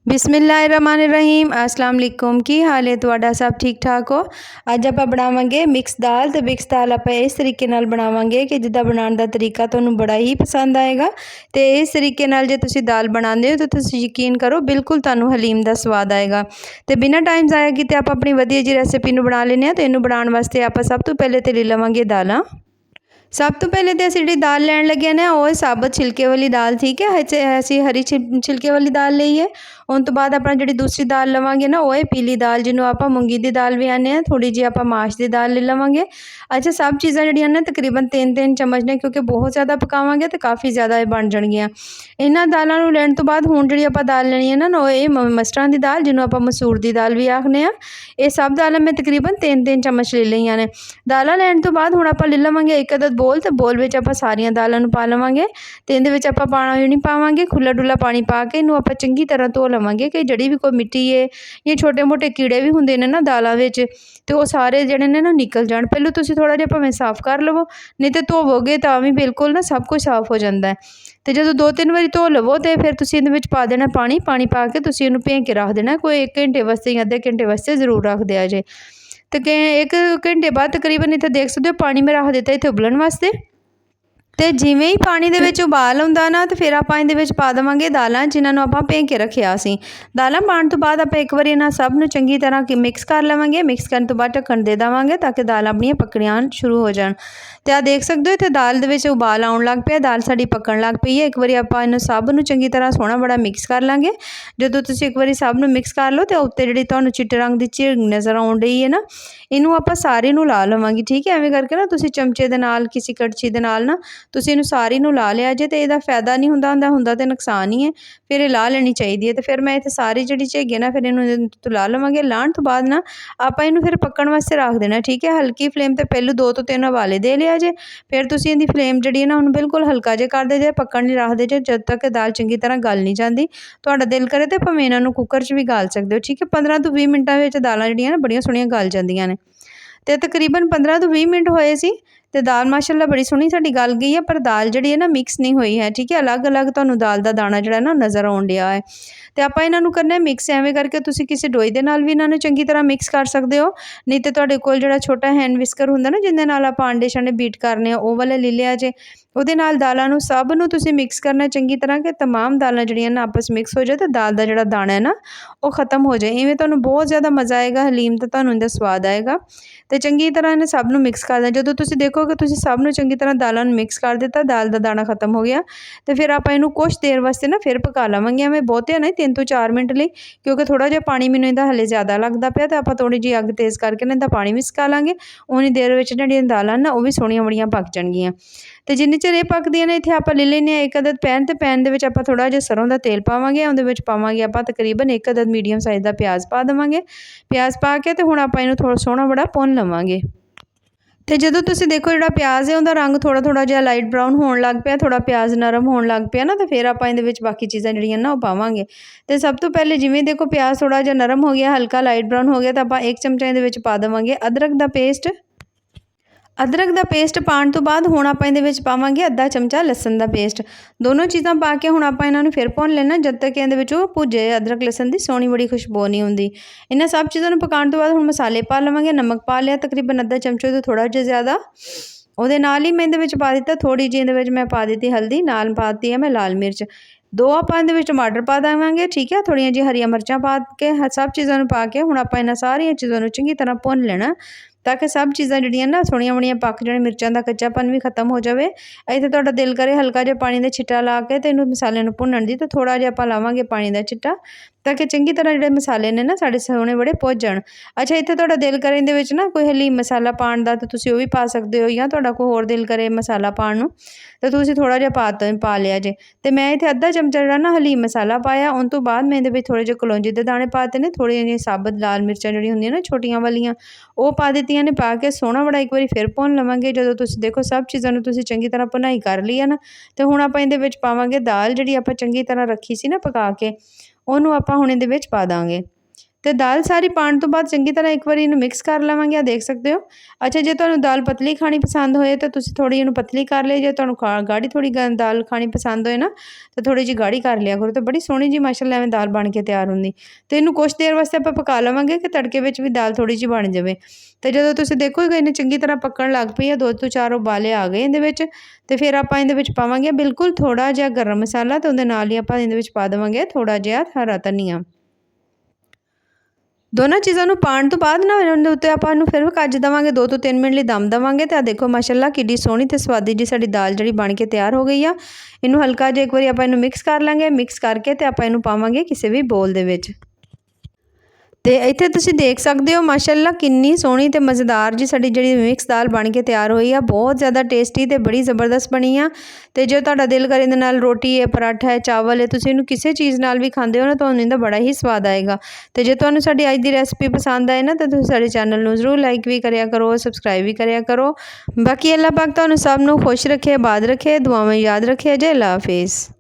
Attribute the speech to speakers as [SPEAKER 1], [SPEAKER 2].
[SPEAKER 1] बिस्मिल्लाहिर्रहमानिर्रहीम अस्सलाम वालेकुम की हाल है तुहाडा सब ठीक ठाक हो। अज आप बनावांगे मिक्स दाल। तो मिक्स दाल आप इस तरीके नाल बनावांगे कि जिद्दां बनाउण दा तरीका तुहानूं बड़ा ही पसंद आएगा। तो इस तरीके नाल जे तुसीं दाल बनाते हो तो तुसीं यकीन करो बिल्कुल तुहानूं हलीम दा स्वाद आएगा। तो बिना टाइम ज़ाया कीते आप अपनी वधिया जी रेसिपी नूं बना लैंदे आ। तो इहनूं बनाउण वास्ते आप सब तो पहले तो ले लवांगे दालां। सब तो पहले तो असीं जिहड़ी दाल लैण लगे ने वो साबत छिलके वाली दाल, ठीक है। असीं हरी छिलके वाली दाल लईए। उन तो बाद अपना जिहड़ी दूसरी दाल लवांगे ना वो है पीली दाल, जिन्हों आपां मूंगी दी दाल भी आने हैं। थोड़ी जी आपां माश दी दाल ले लवांगे। अच्छा, सब चीज़ां जिहड़ियां ने तकरीबन 3-3 चम्मच ने, क्योंकि बहुत ज़्यादा पकावांगे तो काफ़ी ज़्यादा ये बन जाणगियां। इन्हां दालां नूं लैण तो बाद हुण जिहड़ी आपां दाल लैणी है ना वो ये मसरां दी दाल, जिन्हों आपां मसूर दी दाल भी आखने आ। ये सब दालां मैं तकरीबन 3-3 चम्मच ले लईआं ने। दालां लैण तो बाद हुण आपां ले लवांगे एक अदद बोल, ते बोल विच आपां सारियां दालां नूं पा लवांगे। ते इहदे विच आपां पानी नहीं पावांगे, खुला डुला पानी पा के इहनूं आपां चंगी तरह धो लवांगे कि जिहड़ी भी कोई मिट्टी है या छोटे मोटे कीड़े भी हुंदे ने ना दालां विच, ते वो सारे जिहड़े ने ना निकल जाण। पहलों तुसीं थोड़ा जिहा भावें साफ कर लवो, नहीं तो धोवोगे तां भी बिल्कुल ना सब कुछ साफ हो जांदा है। तो जदों 2-3 वारी धो लवो तो फिर तुसीं इहदे विच पा देना पानी। पानी पा के तुसीं इहनूं भें के रख देना, कोई 1 घंटे वास्ते या अद्धे घंटे वास्ते जरूर रख दिया जे। तो 1 घंटे बाद तकरीबन इत्थे देख सकते हो पानी मैं रख दिता इत्थे उबलण वास्ते। तो जिवें ही पानी दे विच उबाल आउंदा ना तो फिर आपां इहदे विच पा देवांगे दालां, जिन्हां नूं आपां भें के रखिया सी। दालां पाउण तो बाद आपां एक बारी इन्हां सब नूं चंगी तरह मिक्स कर लवांगे। मिक्स करन तो बाद ढक्कण दे देवांगे ताकि दाल अपणियां पकणियां शुरू हो जाण। तो आ देख सकते हो इत्थे दाल दे विच उबाल आउण लग पिया, दाल साडी पकण लग पई है। एक बारी आपां इन्हूं सब नूं चंगी तरह सोहणा बड़ा मिक्स कर लांगे। जदों तुसीं एक बारी सब नूं मिक्स कर लो तो उत्ते जिहड़ी तुहानूं चिट्टे रंग दी झिरग नज़र आउण डई है ना, इहनूं आपां सारी नूं ला लवांगे, ठीक है। एवें करके ना तुसीं चमचे दे नाल किसी कड़छी दे नाल ना तुसीं इहनूं सारी नूं ला लिया जे। तो इहदा फायदा नहीं हुंदा तो नुकसान ही है। फिर ये ला लेनी चाहिदी है। तो फिर मैं इत्थे सारी जिहड़ी झिरग है ना फिर इहनूं ला लवांगे। लाण तो बाद ना आपां इहनूं फिर पक्कण वास्ते रख देना, ठीक है। हल्की फ्लेम ते पहलू 2 ਤੋਂ 3 उबाले दे लिया जे। फिर तुसीं इहदी फ्लेम जिहड़ी है ना उहनूं बिल्कुल हल्का जिहा कर दे जे, पक्कण नहीं रखदे जे जद तक दाल चंगी तरह गल नहीं जांदी। तुहाडा दिल करे तो भावें इन्हां नूं कुकर 'च भी गाल सकदे हो, ठीक है। 15 ਤੋਂ 20 मिंटां विच दालां जिहड़ियां ना बड़ियां सोहणियां गल जांदियां ने। तो तकरीबन 15 ਤੋਂ 20 मिनट होए सी ते दाल माशाअल्लाह बड़ी सोहनी साडी गल गई है, पर दाल जिहड़ी है ना मिक्स नहीं हुई है, ठीक है। अलग अलग तुहानूं दाल दा दाना जिहड़ा ना नज़र आउण डिया है। तो आपां इन्हां नूं करना है मिक्स। एवें करके तुसीं किसी डोई दे नाल भी इन्हां नूं चंगी तरह मिक्स कर सकदे हो, नहीं तो तुहाडे कोल जिहड़ा छोटा हैंड विस्कर हुंदा ना जिहदे नाल आपां आंडे शांडे बीट करने आ, वो वाला ले लिया जे। ਉਹਦੇ ਨਾਲ दालां नूं सब नूं तुसीं मिक्स करना चंगी तरह कि तमाम दालां जिहड़ियां ना आपस मिक्स हो जाए तो दाल दा जिहड़ा दाना है ना वो खत्म हो जाए। इवें तुहानूं बहुत ज़्यादा मज़ा आएगा, हलीम दा तुहानूं इहदा स्वाद आएगा। तो चंगी तरह इन्हें सब नूं मिक्स कर देना। जदों तुसीं देखोगे तुसीं सब नूं चंगी तरह दालां नूं मिक्स कर दिता, दाल दा दाना खत्म हो गया। तो फिर आपां इहनूं कुछ देर वास्ते ना फिर पका लवांगे। एवें बहुते नहीं 3 ਤੋਂ 4 मिनट लई, क्योंकि थोड़ा जिहा पानी मैनूं इहदा हले ज़्यादा लगदा पिया। तो आपां थोड़ी जी अग तेज़ करके ना इहदा पानी भी सुका लांगे। उन्नी देर विच जिहड़ियां दालां ना वो भी सोहणियां बड़ियां पक जाणगियां। तो जिन्नी चिर ये पकदियां ने इत्थे आपां ले लैने एक अदद पैन, ते पैन दे विच आपां थोड़ा जिहा सरों दा तेल पावांगे। उहदे विच पावांगे आपां तकरीबन एक अदद मीडियम साइज़ दा प्याज पा देवांगे। प्याज पा के ते हुण आपां इहनूं थोड़ा सोहणा बड़ा भुन लवांगे। तो जदों तुसीं देखो जिहड़ा प्याज है उहदा रंग थोड़ा थोड़ा जिहा लाइट ब्राउन होण लग पिया, थोड़ा प्याज नरम होण लग पिया ना, तो फिर आपां इहदे विच बाकी चीज़ां जिहड़ियां ना वो पावांगे। तो सब तो पहले जिवें देखो प्याज थोड़ा जिहा नरम हो गया, हल्का लाइट ब्राउन हो गया, तो आपां 1 चमचा इहदे विच पा देवांगे अदरक दा पेस्ट। अदरक दा पेस्ट पाउण तो बाद हुण आपां इहदे विच पावांगे आधा चमचा लसन दा पेस्ट। दोनों चीज़ां पा के हुण आपां इन्हां नूं फिर भुन लेना जद तक इहदे विच ओह भुजे अदरक लसन दी सोहणी बड़ी खुशबू नहीं हुंदी। इन्हां सब चीज़ां नूं पकाउण तो बाद हुण मसाले पा लवांगे। नमक पा लिया तकरीबन अद्धा चमचे तो थोड़ा जिहा ज़्यादा। ਉਹਦੇ ਨਾਲ ਹੀ मैं इहदे विच पा दिता थोड़ी जी इहदे विच मैं पा दित्ती हल्दी, नाल पा दित्ती है मैं लाल मिर्च। 2 आपां इहदे विच टमाटर पा देवांगे, ठीक है। थोड़ियां जी हरियां मिर्चां पा के सब चीज़ां नूं पा के हुण आपां इन्हां सारियां चीज़ां नूं चंगी तरह भुन लेना, ताकि सब चीज़ां जिहड़ियां ना सोहणियां बड़ियां पक जाण, मिर्चां दा कच्चापन भी खत्म हो जावे। इत्थे तुहाडा दिल करे हल्का जिहा पानी दा छिट्टा ला के ते इहनूं मसाले नूं भुन्नण दी, तो थोड़ा जिहा आपां लावांगे पानी दा छिट्टा, ताकि चंगी तरह जिहड़े मसाले ने ना साडे सोहणे बड़े भुज जाण। अच्छा, इत्थे तुहाडा दिल करे इहदे विच ना कोई हलीम मसाला पाउण दा, तो तुसीं ओह भी पा सकदे हो, या तुहाडा कोई होर दिल करे मसाला पाउण नूं तो तुसीं थोड़ा जिहा पा लिया जे। ते मैं इत्थे अद्धा चमचा जिहड़ा ना हलीम मसाला पाया। उन तो बाद मैं इहदे विच थोड़े ਜਿਹੇ कलौंजी दे दाणे पाते ने, थोड़ियां जिहियां साबत लाल मिर्चां जिहड़ियां हुंदियां ना छोटियां वालियां ਉਹ पा दित्तियां ने। पा के सोहਣਾ बड़ा एक वारी फिर भुन लवांगे। ਜਦੋਂ ਤੁਸੀਂ देखो सब चीज़ां ਨੂੰ ਤੁਸੀਂ ਚੰਗੀ ਤਰ੍ਹਾਂ ਭੁਨਾਈ ਕਰ ਲਈ ਹੈ ਨਾ, ਤੇ ਹੁਣ ਆਪਾਂ ਇਹਦੇ ਵਿੱਚ ਪਾਵਾਂਗੇ ਦਾਲ ਜਿਹੜੀ ਆਪਾਂ ਚੰਗੀ ਤਰ੍ਹਾਂ ਰੱਖੀ ਸੀ ਨਾ ਪਕਾ ਕੇ, ਉਹਨੂੰ ਆਪਾਂ ਹੁਣ ਇਹਦੇ ਵਿੱਚ ਪਾ ਦਾਂਗੇ। ਤੇ ਦਾਲ ਸਾਰੀ ਪਾਉਣ ਤੋਂ ਬਾਅਦ ਚੰਗੀ ਤਰ੍ਹਾਂ ਇੱਕ ਵਾਰੀ ਇਹਨੂੰ ਮਿਕਸ ਕਰ ਲਵਾਂਗੇ। ਆ ਦੇਖ ਸਕਦੇ ਹੋ। ਅੱਛਾ, ਜੇ ਤੁਹਾਨੂੰ ਦਾਲ ਪਤਲੀ ਖਾਣੀ ਪਸੰਦ ਹੋਏ ਤਾਂ ਤੁਸੀਂ ਥੋੜ੍ਹੀ ਇਹਨੂੰ ਪਤਲੀ ਕਰ ਲਿਓ। ਜੇ ਤੁਹਾਨੂੰ ਗਾੜੀ ਥੋੜ੍ਹੀ ਦਾਲ ਖਾਣੀ ਪਸੰਦ ਹੋਏ ਨਾ ਤਾਂ ਥੋੜ੍ਹੀ ਜਿਹੀ ਗਾੜੀ ਕਰ ਲਿਆ ਕਰੋ। ਤੇ ਬੜੀ ਸੋਹਣੀ ਜਿਹੀ ਮਾਸ਼ਾਅੱਲਾ ਐਵੇਂ ਦਾਲ ਬਣ ਕੇ ਤਿਆਰ ਹੁੰਦੀ। ਤੇ ਇਹਨੂੰ ਕੁਛ ਦੇਰ ਵਾਸਤੇ ਆਪਾਂ ਪਕਾ ਲਵਾਂਗੇ ਕਿ ਤੜਕੇ ਵਿੱਚ ਵੀ ਦਾਲ ਥੋੜ੍ਹੀ ਜਿਹੀ ਬਣ ਜਾਵੇ। ਤੇ ਜਦੋਂ ਤੁਸੀਂ ਦੇਖੋਗੇ ਇਹਨੇ ਚੰਗੀ ਤਰ੍ਹਾਂ ਪੱਕਣ ਲੱਗ ਪਈ ਆ, 2 ਤੋਂ 4 ਉਬਾਲੇ ਆ ਗਏ ਇਹਦੇ ਵਿੱਚ। ਤੇ ਫਿਰ ਆਪਾਂ ਇਹਦੇ ਵਿੱਚ ਪਾਵਾਂਗੇ ਬਿਲਕੁਲ ਥੋੜ੍ਹਾ ਜਿਹਾ ਗਰਮ ਮਸਾਲਾ ਤੇ ਉਹਦੇ ਨਾਲ ਹੀ ਆਪਾਂ ਇਹਦੇ ਵਿੱਚ ਪਾ ਦੇਵਾਂਗੇ ਥੋੜ੍ਹਾ ਜਿਹਾ ਹਰਾ ਧਨੀਆ। ਦੋਨਾਂ ਚੀਜ਼ਾਂ ਨੂੰ ਪਾਉਣ ਤੋਂ ਬਾਅਦ ਨਾ ਇਹਨਾਂ ਦੇ ਉੱਤੇ ਆਪਾਂ ਇਹਨੂੰ ਫਿਰ ਕੱਜ ਦੇਵਾਂਗੇ, 2 ਤੋਂ 3 ਮਿੰਟ ਲਈ ਦਮ ਦੇਵਾਂਗੇ। ਤੇ ਆ ਦੇਖੋ ਮਾਸ਼ਾਅੱਲਾ ਕਿੱਡੀ ਸੋਹਣੀ ਤੇ ਸਵਾਦੀ ਜੀ ਸਾਡੀ ਦਾਲ ਜਿਹੜੀ ਬਣ ਕੇ ਤਿਆਰ ਹੋ ਗਈ ਆ। ਇਹਨੂੰ ਹਲਕਾ ਜਿਹਾ ਇੱਕ ਵਾਰੀ ਆਪਾਂ ਇਹਨੂੰ ਮਿਕਸ ਕਰ ਲਾਂਗੇ। ਮਿਕਸ ਕਰਕੇ ਤੇ ਆਪਾਂ ਇਹਨੂੰ ਪਾਵਾਂਗੇ ਕਿਸੇ ਵੀ ਬੋਲ ਦੇ ਵਿੱਚ। ਤੇ ਇੱਥੇ ਤੁਸੀਂ ਦੇਖ ਸਕਦੇ ਹੋ ਮਾਸ਼ਾਅੱਲਾ ਕਿੰਨੀ ਸੋਹਣੀ ਤੇ ਮਜ਼ੇਦਾਰ ਜੀ ਸਾਡੀ ਜਿਹੜੀ ਮਿਕਸ ਦਾਲ ਬਣ ਕੇ ਤਿਆਰ ਹੋਈ ਆ। ਬਹੁਤ ਜ਼ਿਆਦਾ ਟੇਸਟੀ ਤੇ ਬੜੀ ਜ਼ਬਰਦਸਤ ਬਣੀ ਆ। ਤੇ ਜੇ ਤੁਹਾਡਾ ਦਿਲ ਕਰੇ ਇਹਦੇ ਨਾਲ ਰੋਟੀ ਹੈ, ਪਰਾਠਾ ਹੈ, ਚਾਵਲ ਹੈ, ਤੁਸੀਂ ਇਹਨੂੰ ਕਿਸੇ ਚੀਜ਼ ਨਾਲ ਵੀ ਖਾਂਦੇ ਹੋ ਨਾ ਤੁਹਾਨੂੰ ਇਹਦਾ ਬੜਾ ਹੀ ਸਵਾਦ ਆਏਗਾ। ਤੇ ਜੇ ਤੁਹਾਨੂੰ ਸਾਡੀ ਅੱਜ ਦੀ ਰੈਸਪੀ ਪਸੰਦ ਆਏ ਨਾ ਤਾਂ ਤੁਸੀਂ ਸਾਡੇ ਚੈਨਲ ਨੂੰ ਜ਼ਰੂਰ ਲਾਈਕ ਵੀ ਕਰਿਆ ਕਰੋ, ਸਬਸਕ੍ਰਾਈਬ ਵੀ ਕਰਿਆ ਕਰੋ। ਬਾਕੀ ਅੱਲਾਹ ਪਾਕ ਤੁਹਾਨੂੰ ਸਭ ਨੂੰ ਖੁਸ਼ ਰੱਖੇ, ਆਬਾਦ ਰੱਖੇ, ਦੁਆਵਾਂ ਯਾਦ ਰੱਖੇ। ਅਜੇ ਅੱਲਾਹ ਹਾਫਿਜ਼।